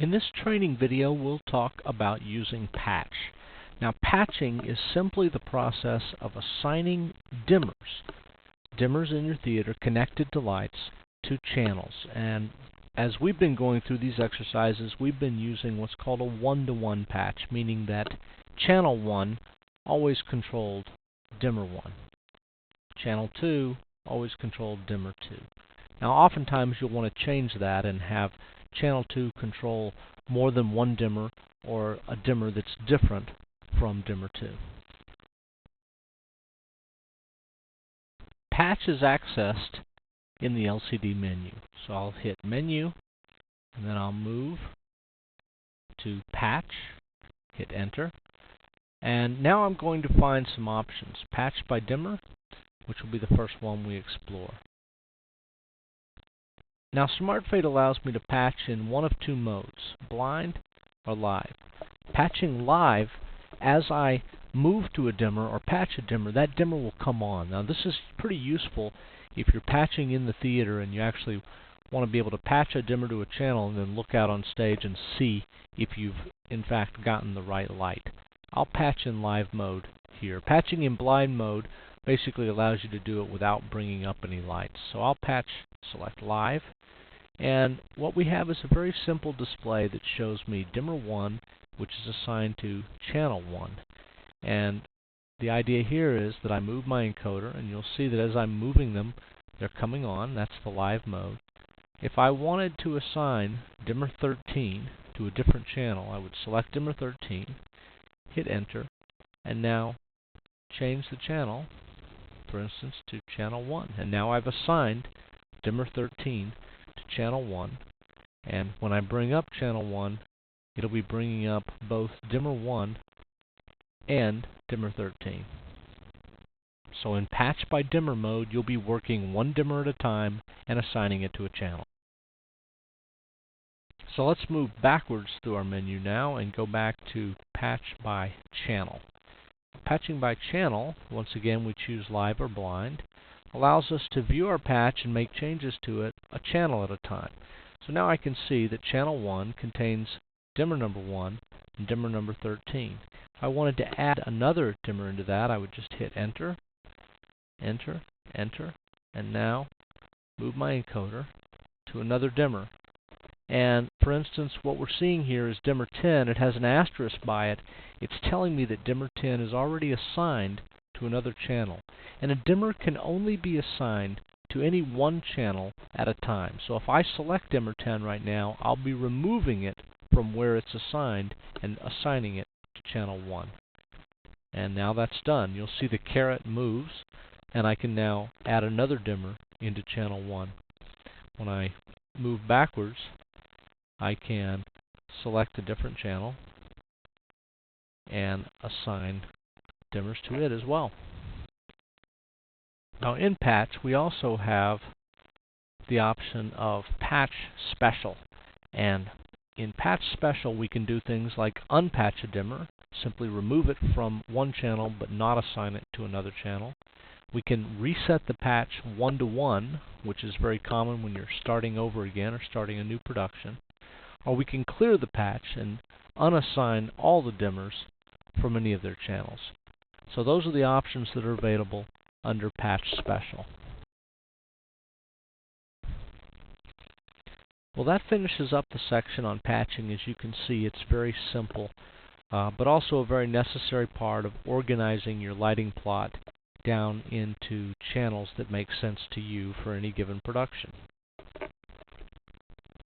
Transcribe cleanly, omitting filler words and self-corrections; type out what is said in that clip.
In this training video, we'll talk about using patch. Now, patching is simply the process of assigning dimmers in your theater connected to lights, to channels. And as we've been going through these exercises, we've been using what's called a one-to-one patch, meaning that channel 1 always controlled dimmer 1. Channel 2 always controlled dimmer 2. Now, oftentimes you'll want to change that and have channel 2 control more than one dimmer or a dimmer that's different from dimmer 2. Patch is accessed in the LCD menu. So I'll hit Menu, and then I'll move to Patch, hit Enter, and now I'm going to find some options. Patch by dimmer, which will be the first one we explore. Now, SmartFade allows me to patch in one of two modes, blind or live. Patching live, as I move to a dimmer or patch a dimmer, that dimmer will come on. Now, this is pretty useful if you're patching in the theater and you actually want to be able to patch a dimmer to a channel and then look out on stage and see if you've in fact gotten the right light. I'll patch in live mode here. Patching in blind mode basically allows you to do it without bringing up any lights. So I'll patch, select live, and what we have is a very simple display that shows me dimmer 1, which is assigned to channel 1. And the idea here is that I move my encoder, and you'll see that as I'm moving them, they're coming on. That's the live mode. If I wanted to assign dimmer 13 to a different channel, I would select dimmer 13, hit Enter, and now change the channel, for instance, to channel 1. And now I've assigned dimmer 13 to channel 1. And when I bring up channel 1, it'll be bringing up both dimmer 1 and dimmer 13. So in patch by dimmer mode, you'll be working one dimmer at a time and assigning it to a channel. So let's move backwards through our menu now and go back to patch by channel. Patching by channel, once again we choose live or blind, allows us to view our patch and make changes to it a channel at a time. So now I can see that channel 1 contains dimmer number 1 and dimmer number 13. If I wanted to add another dimmer into that, I would just hit Enter, Enter, Enter, and now move my encoder to another dimmer. And for instance, what we're seeing here is dimmer 10. It has an asterisk by it. It's telling me that dimmer 10 is already assigned to another channel. And a dimmer can only be assigned to any one channel at a time. So if I select dimmer 10 right now, I'll be removing it from where it's assigned and assigning it to channel 1. And now that's done. You'll see the caret moves, and I can now add another dimmer into channel 1. When I move backwards, I can select a different channel and assign dimmers to it as well. Now in patch, we also have the option of patch special. And in patch special, we can do things like unpatch a dimmer, simply remove it from one channel but not assign it to another channel. We can reset the patch 1-to-1, which is very common when you're starting over again or starting a new production. Or we can clear the patch and unassign all the dimmers from any of their channels. So those are the options that are available under Patch Special. Well, that finishes up the section on patching. As you can see, it's very simple, but also a very necessary part of organizing your lighting plot down into channels that make sense to you for any given production.